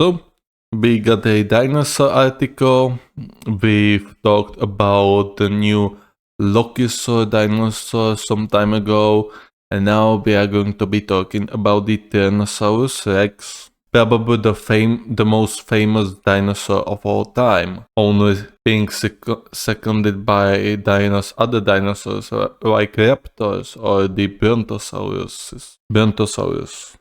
So, we got a dinosaur article. We've talked about the new Lokisaur dinosaur some time ago, and now we are going to be talking about the Tyrannosaurus Rex. Probably the most famous dinosaur of all time, only being seconded by other dinosaurs like raptors or the Brontosaurus.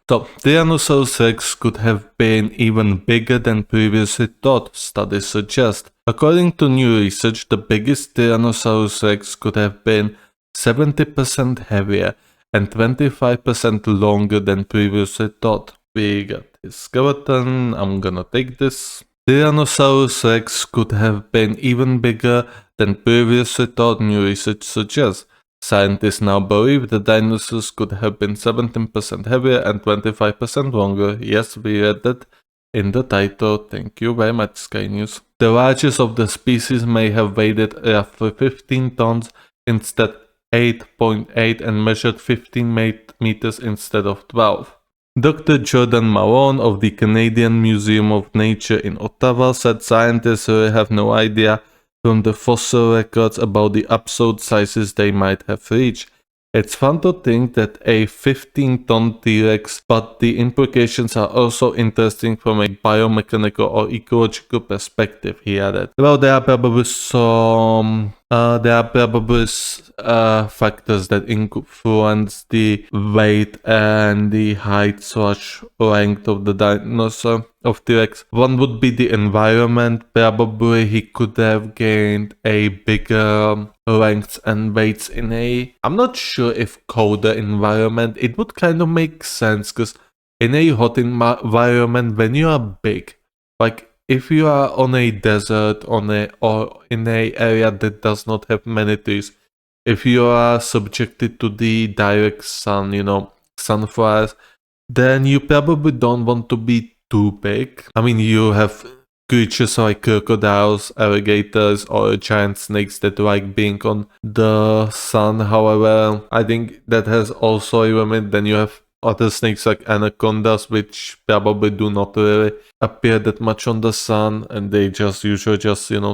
So, Tyrannosaurus Rex could have been even bigger than previously thought, studies suggest. According to new research, the biggest Tyrannosaurus Rex could have been 70% heavier and 25% longer than previously thought. We got his skeleton. I'm gonna take this. Tyrannosaurus Rex could have been even bigger than previously thought, new research suggests. Scientists now believe the dinosaurs could have been 17% heavier and 25% longer. Yes, we read that in the title. Thank you very much, Sky News. The largest of the species may have weighed roughly 15 tons instead 8.8 and measured 15 meters instead of 12. Dr. Jordan Malone of the Canadian Museum of Nature in Ottawa said scientists really have no idea from the fossil records about the absolute sizes they might have reached. It's fun to think that a 15-ton T-Rex, but the implications are also interesting from a biomechanical or ecological perspective, he added. Well, there are probably factors that influence the weight and the height/length of the dinosaur of T-Rex. One would be the environment. Probably he could have gained a bigger lengths and weights in I'm not sure if colder environment. It would kind of make sense because in a hot environment, when you are big, like if you are on a desert or in a area that does not have many trees, if you are subjected to the direct sun, sunfires, then you probably don't want to be too big. I mean, you have creatures like crocodiles, alligators, or giant snakes that like being on the sun. However, I think that has also a limit. Then you have other snakes like anacondas, which probably do not really appear that much on the sun, and they usually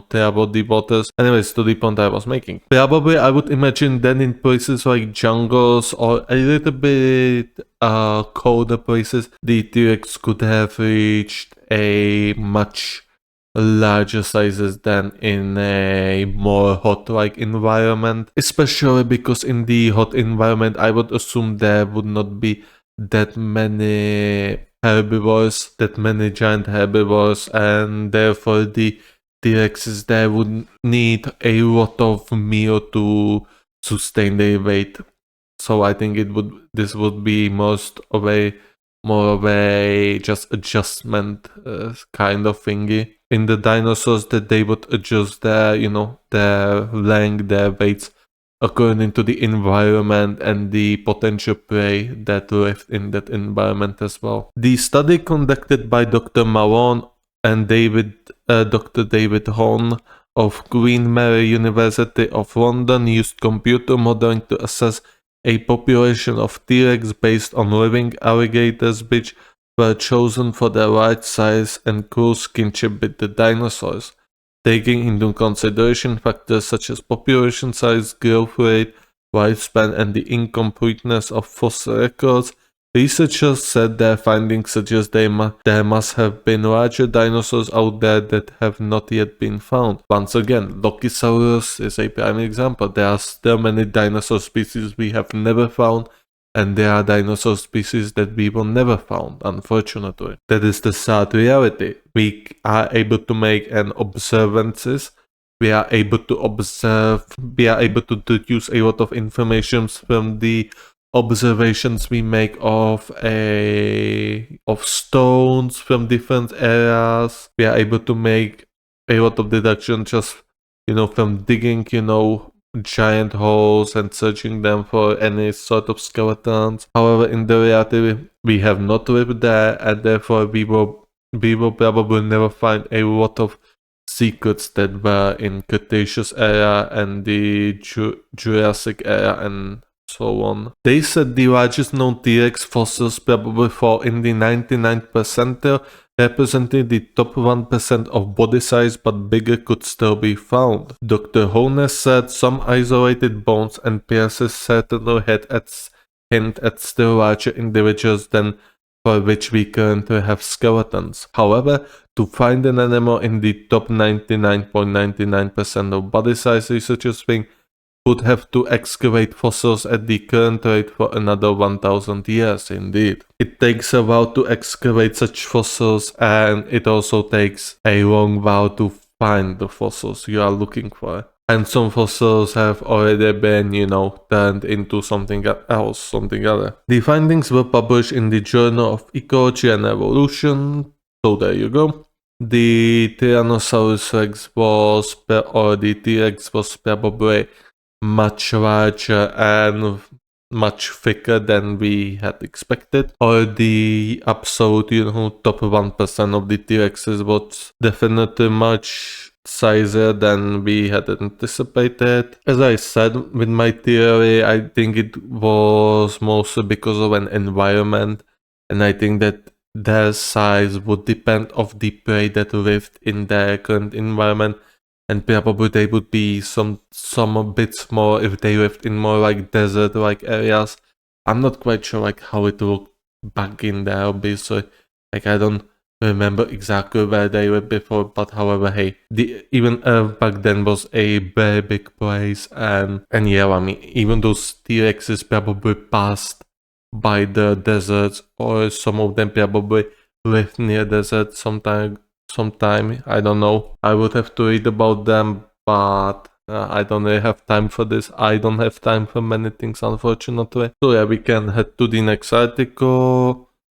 tear about the waters. Anyways, to the point I was making. Probably I would imagine then in places like jungles or a little bit colder places, the T-Rex could have reached a much larger sizes than in a more hot-like environment, especially because in the hot environment I would assume there would not be that many herbivores, that many giant herbivores, and therefore the T-Rexes there would need a lot of meal to sustain their weight. So I think this would be more of a just adjustment kind of thingy. In the dinosaurs, that they would adjust their length, their weights according to the environment and the potential prey that lived in that environment as well. The study conducted by Dr. Malone and Dr. David Horn of Queen Mary University of London used computer modeling to assess a population of T-Rex based on living alligators which were chosen for their large size and close kinship with the dinosaurs. Taking into consideration factors such as population size, growth rate, lifespan, and the incompleteness of fossil records, researchers said their findings suggest there must have been larger dinosaurs out there that have not yet been found. Once again, Lokisaurus is a prime example. There are still many dinosaur species we have never found, and there are dinosaur species that we will never found, unfortunately. That is the sad reality. We are able to make observances. We are able to observe. We are able to deduce a lot of information from the observations we make of stones from different areas. We are able to make a lot of deduction just from digging giant holes and searching them for any sort of skeletons. However, in the reality, we have not lived there, and therefore we will probably never find a lot of secrets that were in Cretaceous era and the Jurassic era and so on. They said the largest known T-Rex fossils probably fall in the 99th percentile, representing the top 1% of body size, but bigger could still be found. Dr. Holness said some isolated bones and pierces certainly hint at still larger individuals than for which we currently have skeletons. However, to find an animal in the top 99.99% of body size, researchers think would have to excavate fossils at the current rate for another 1000 years indeed. It takes a while to excavate such fossils, and it also takes a long while to find the fossils you are looking for. And some fossils have already been, turned into something else, something other. The findings were published in the Journal of Ecology and Evolution, so there you go. The Tyrannosaurus Rex the T-Rex was probably much larger and much thicker than we had expected, or the absolute, top 1% of the T-Rexes was definitely much sizer than we had anticipated. As I said with my theory, I think it was mostly because of an environment, and I think that their size would depend of the prey that lived in their current environment. And probably they would be some bits more if they lived in more like desert-like areas. I'm not quite sure how it looked back in there, obviously. I don't remember exactly where they were before, but however, hey, even Earth back then was a very big place, and yeah, even those T-Rexes probably passed by the deserts, or some of them probably lived near deserts sometime, I don't know. I would have to read about them, but I don't really have time for this. I don't have time for many things, unfortunately. So yeah, we can head to the next article.